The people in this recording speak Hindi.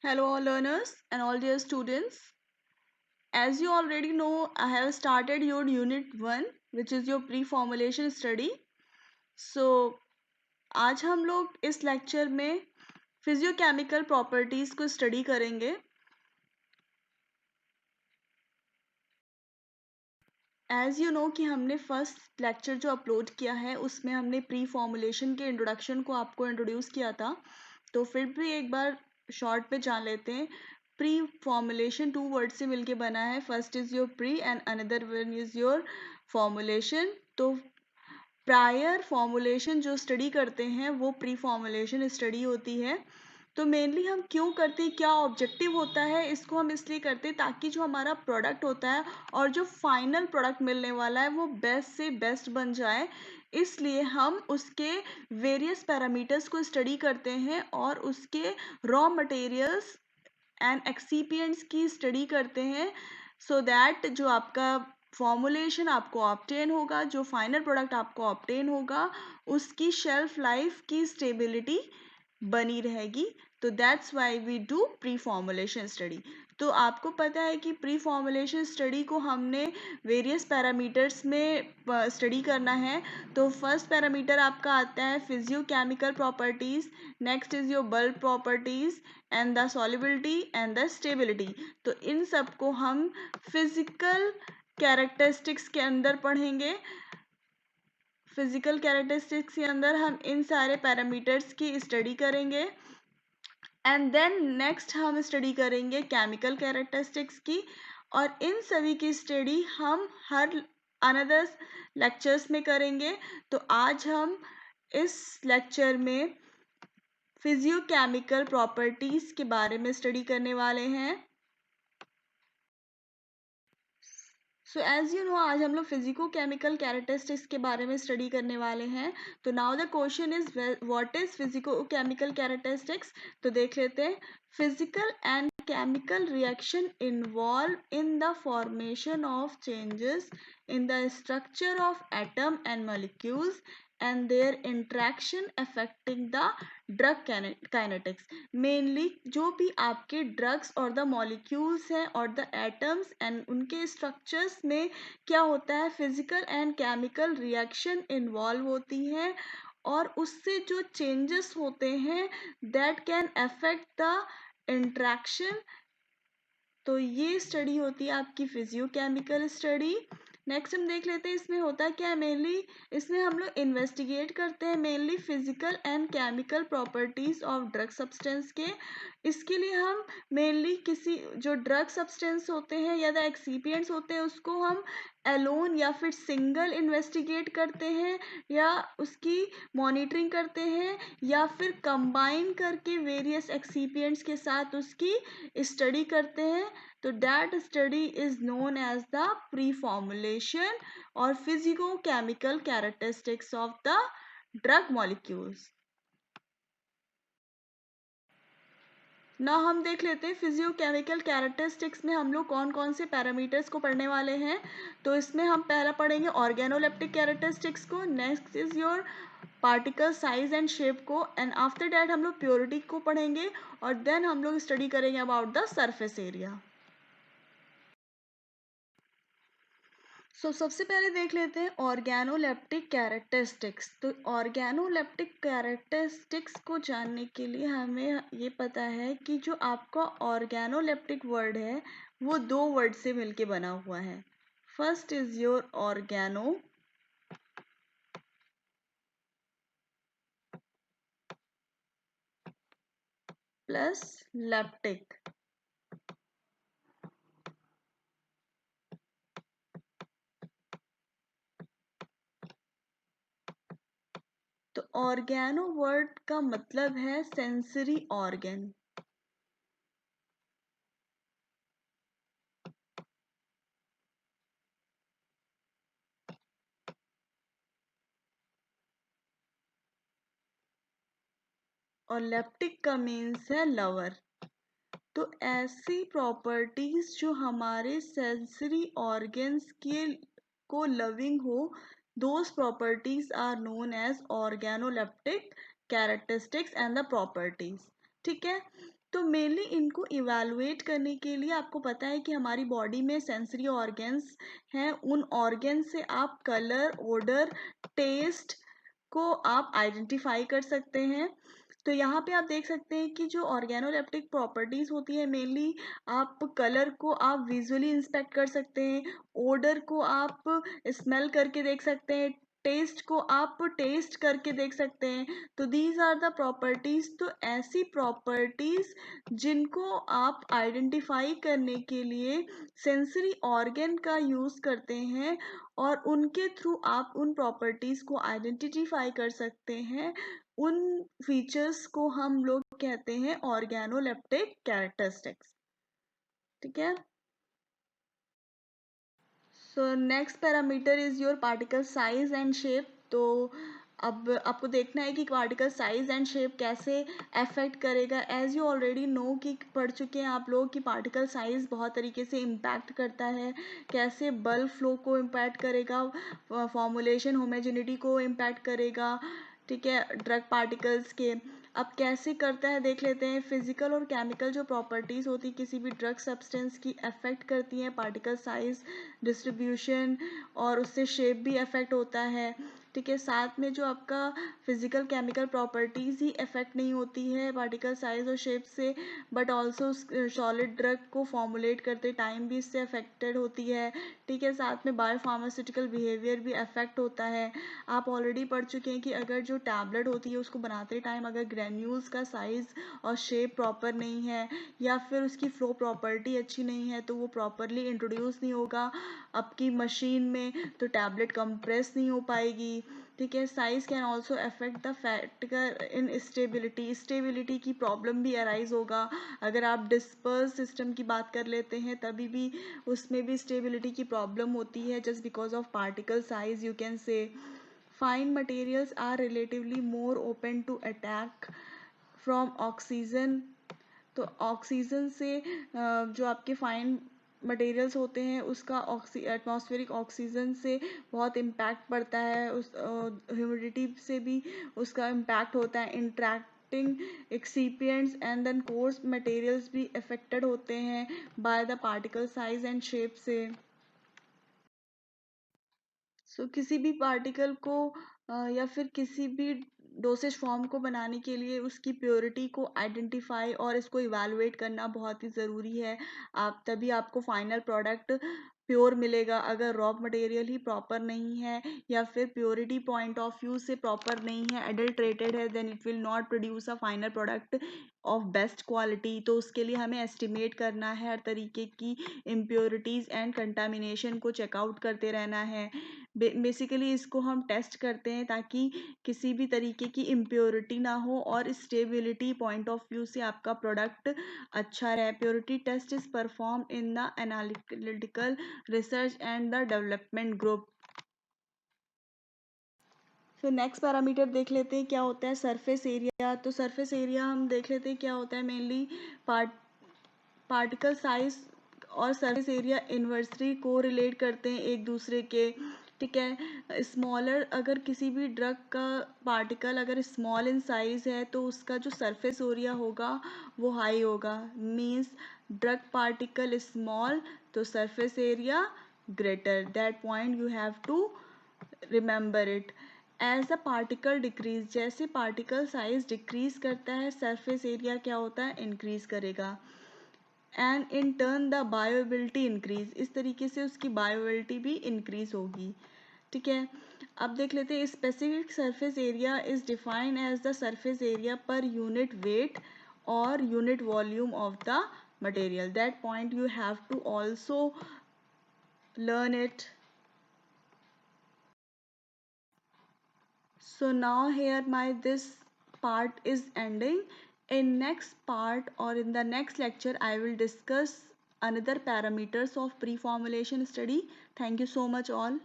Hello, all learners and all dear students. As you already know, I have started your Unit 1, which is your pre-formulation study. So, आज हम लोग इस लेक्चर में फिजियोकेमिकल प्रॉपर्टीज़ को स्टडी करेंगे. एज यू नो कि हमने फर्स्ट लेक्चर जो अपलोड किया है उसमें हमने प्री फॉर्मुलेशन के इंट्रोडक्शन को आपको इंट्रोड्यूस किया था. तो फिर भी एक बार शॉर्ट पे जान लेते हैं. प्री फॉर्मुलेशन 2 वर्ड से मिलके बना है. First is your pre and another one is your formulation. तो प्रायर फॉर्मुलेशन जो स्टडी करते हैं वो प्री फॉर्मुलेशन स्टडी होती है. तो मेनली हम क्यों करते हैं, क्या ऑब्जेक्टिव होता है, इसको हम इसलिए करते हैं ताकि जो हमारा प्रोडक्ट होता है और जो फाइनल प्रोडक्ट मिलने वाला है वो बेस्ट से बेस्ट बन जाए. इसलिए हम उसके वेरियस पैरामीटर्स को स्टडी करते हैं और उसके रॉ मटेरियल्स एंड एक्सीपिएंट्स की स्टडी करते हैं सो दैट जो आपका फॉर्मुलेशन आपको ऑब्टेन होगा, जो फाइनल प्रोडक्ट आपको ऑब्टेन होगा, उसकी शेल्फ लाइफ की स्टेबिलिटी बनी रहेगी. तो that's why we do pre formulation study. तो आपको पता है कि प्री फॉर्मुलेशन स्टडी को हमने वेरियस पैरामीटर्स में स्टडी करना है. तो फर्स्ट पैरामीटर आपका आता है physicochemical properties, next is your bulk properties and the solubility and the stability. तो इन सब को हम फिजिकल कैरेक्टरिस्टिक्स के अंदर पढ़ेंगे. फिजिकल कैरेक्टरिस्टिक्स के अंदर हम इन सारे पैरामीटर्स की स्टडी करेंगे एंड देन नेक्स्ट हम स्टडी करेंगे केमिकल कैरेक्टरिस्टिक्स की. और इन सभी की स्टडी हम हर अनदर लेक्चर्स में करेंगे. तो आज हम इस लेक्चर में फिजियोकेमिकल प्रॉपर्टीज़ के बारे में स्टडी करने वाले हैं. सो एज यू नो आज हम लोग फिजिको केमिकल कैरेक्टरिस्टिक्स के बारे में स्टडी करने वाले हैं. तो now the question is what is physico chemical characteristics. तो देख लेते हैं. Physical and chemical reaction involved in the formation of changes in the structure of atom and molecules and their interaction affecting the drug kinetics. Mainly जो भी आपके ड्रग्स और द मॉलिक्यूल्स हैं और द एटम्स एंड उनके स्ट्रक्चर्स में क्या होता है, physical and chemical reaction involve होती हैं और उससे जो चेंजेस होते हैं that can affect the interaction. तो ये स्टडी होती है आपकी फिजियोकेमिकल स्टडी. नेक्स्ट हम देख लेते हैं इसमें होता क्या है. मेनली इसमें हम लोग इन्वेस्टिगेट करते हैं mainly physical and chemical properties of drug substance के. इसके लिए हम मेनली किसी जो ड्रग सब्सटेंस होते हैं या द एक्सीपिएंट्स होते हैं उसको हम एलोन या फिर सिंगल इन्वेस्टिगेट करते हैं या उसकी मॉनिटरिंग करते हैं या फिर कंबाइन करके वेरियस एक्सीपिएंट्स के साथ उसकी स्टडी करते हैं. तो that study is known as the pre formulation और physico chemical characteristics of the drug molecules. ना हम देख लेते हैं फिजियोकेमिकल कैरेक्टरिस्टिक्स में हम लोग कौन कौन से पैरामीटर्स को पढ़ने वाले हैं. तो इसमें हम पहला पढ़ेंगे ऑर्गेनोलेप्टिक कैरेक्टरिस्टिक्स को, next is your particle size and shape को एंड आफ्टर दैट हम लोग प्योरिटी को पढ़ेंगे और देन हम लोग स्टडी करेंगे अबाउट द सरफेस एरिया. सबसे पहले देख लेते हैं ऑर्गेनोलेप्टिक कैरेक्टरिस्टिक्स. तो ऑर्गेनोलेप्टिक कैरेक्टरिस्टिक्स को जानने के लिए हमें ये पता है कि जो आपका ऑर्गेनोलेप्टिक वर्ड है वो 2 वर्ड से मिलके बना हुआ है. First is your organo plus leptic. तो ऑर्गेनो वर्ड का मतलब है सेंसरी ऑर्गन. और लेप्टिक का मीन्स है लवर. तो ऐसी प्रॉपर्टीज जो हमारे सेंसरी ऑर्गन्स के को लविंग हो, those properties are known as organoleptic characteristics and the properties. ठीक है. तो मेनली इनको इवैल्यूएट करने के लिए आपको पता है कि हमारी बॉडी में सेंसरी ऑर्गन्स हैं, उन ऑर्गन से आप कलर, ओडर, टेस्ट को आप आइडेंटिफाई कर सकते हैं। तो यहाँ पे आप देख सकते हैं कि जो ऑर्गेनोलेप्टिक प्रॉपर्टीज होती है, मेनली आप कलर को आप विजुअली इंस्पेक्ट कर सकते हैं, ओडर को आप स्मेल करके देख सकते हैं, टेस्ट को आप टेस्ट करके देख सकते हैं। तो दीज आर द प्रॉपर्टीज। तो ऐसी प्रॉपर्टीज जिनको आप आइडेंटिफाई करने के लिए सेंसरी ऑर्गन का यूज करते हैं और उनके थ्रू आप उन प्रॉपर्टीज को आइडेंटिफाई कर सकते हैं, उन फीचर्स को हम लोग कहते हैं ऑर्गेनोलेप्टिक कैरेक्टरिस्टिक्स। ठीक है। So next parameter is your particle size and shape. तो अब आपको देखना है कि पार्टिकल साइज एंड शेप कैसे अफेक्ट करेगा। एज यू ऑलरेडी नो कि पढ़ चुके हैं आप लोग कि पार्टिकल साइज बहुत तरीके से इम्पैक्ट करता है, कैसे बल्क फ्लो को इम्पैक्ट करेगा, फॉर्मुलेशन होमोजेनिटी को इम्पैक्ट करेगा, ठीक है, ड्रग पार्टिकल्स के। अब कैसे करता है देख लेते हैं। फिजिकल और केमिकल जो प्रॉपर्टीज़ होती किसी भी ड्रग सब्सटेंस की अफेक्ट करती हैं पार्टिकल साइज, डिस्ट्रीब्यूशन, और उससे शेप भी अफेक्ट होता है। ठीक है, साथ में जो आपका फिजिकल केमिकल प्रॉपर्टीज़ ही अफेक्ट नहीं होती है पार्टिकल साइज और शेप से, बट ऑल्सो सॉलिड ड्रग को फॉर्मुलेट करते टाइम भी इससे अफेक्टेड होती है। ठीक है, साथ में बायोफार्मास्यूटिकल बिहेवियर भी अफेक्ट होता है। आप ऑलरेडी पढ़ चुके हैं कि अगर जो टैबलेट होती है उसको बनाते टाइम अगर ग्रेन्यूल्स का साइज और शेप प्रॉपर नहीं है या फिर उसकी फ्लो प्रॉपर्टी अच्छी नहीं है तो वो प्रॉपरली इंट्रोड्यूस नहीं होगा आपकी मशीन में, तो टैबलेट कंप्रेस नहीं हो पाएगी। ठीक है, size can also affect the factor in stability. Stability की प्रॉब्लम भी अराइज होगा। अगर आप डिस्पर्स सिस्टम की बात कर लेते हैं तभी भी उसमें भी स्टेबिलिटी की प्रॉब्लम होती है, just because of particle size you can say. Fine materials are relatively more open to attack from oxygen। तो ऑक्सीजन से जो आपके फाइन मटेरियल्स होते हैं उसका एटमॉस्फेरिक ऑक्सीजन से बहुत इम्पैक्ट पड़ता है, उस ह्यूमिडिटी से भी उसका इम्पैक्ट होता है। Interacting excipients and then course materials भी अफेक्टेड होते हैं by the particle size and shape से। किसी भी पार्टिकल को या फिर किसी भी डोसेज फॉर्म को बनाने के लिए उसकी प्योरिटी को आइडेंटिफाई और इसको इवैल्यूएट करना बहुत ही ज़रूरी है। आप तभी आपको फाइनल प्रोडक्ट प्योर मिलेगा। अगर रॉ मटेरियल ही प्रॉपर नहीं है या फिर प्योरिटी पॉइंट ऑफ व्यू से प्रॉपर नहीं है, एडल्ट्रेटेड है, then it will not produce a final product of best quality. तो उसके लिए हमें एस्टिमेट करना है, हर तरीके की इम्प्योरिटीज़ एंड कंटामिनेशन को चेकआउट करते रहना है। बेसिकली इसको हम टेस्ट करते हैं ताकि किसी भी तरीके की इम्प्योरिटी ना हो और स्टेबिलिटी पॉइंट ऑफ व्यू से आपका प्रोडक्ट अच्छा रहे। Purity test is perform in the analytical research and the development group. फिर नेक्स्ट पैरामीटर देख लेते हैं क्या होता है सरफेस एरिया। तो सरफेस एरिया हम देख लेते हैं क्या होता है। मेनली पार्टिकल साइज और सरफेस एरिया इन्वर्सली को रिलेट करते हैं एक दूसरे के। ठीक है, स्मॉलर अगर किसी भी ड्रग का पार्टिकल अगर स्मॉल इन साइज है तो उसका जो सरफेस एरिया होगा वो हाई होगा। मीन्स ड्रग पार्टिकल स्मॉल तो surface area greater. That point you have to remember it. As the particle decrease, जैसे पार्टिकल साइज डिक्रीज करता है सरफेस एरिया क्या होता है इंक्रीज करेगा। And in turn the bioavailability increase, इस तरीके से उसकी बायोबिलिटी भी इंक्रीज होगी। ठीक है, अब देख लेते हैं specific surface area is defined as the surface area per unit weight or unit volume of the material. That point you have to also learn it. So now here my this part is ending. In next part or in the next lecture I will discuss another parameters of pre-formulation study. Thank you so much all.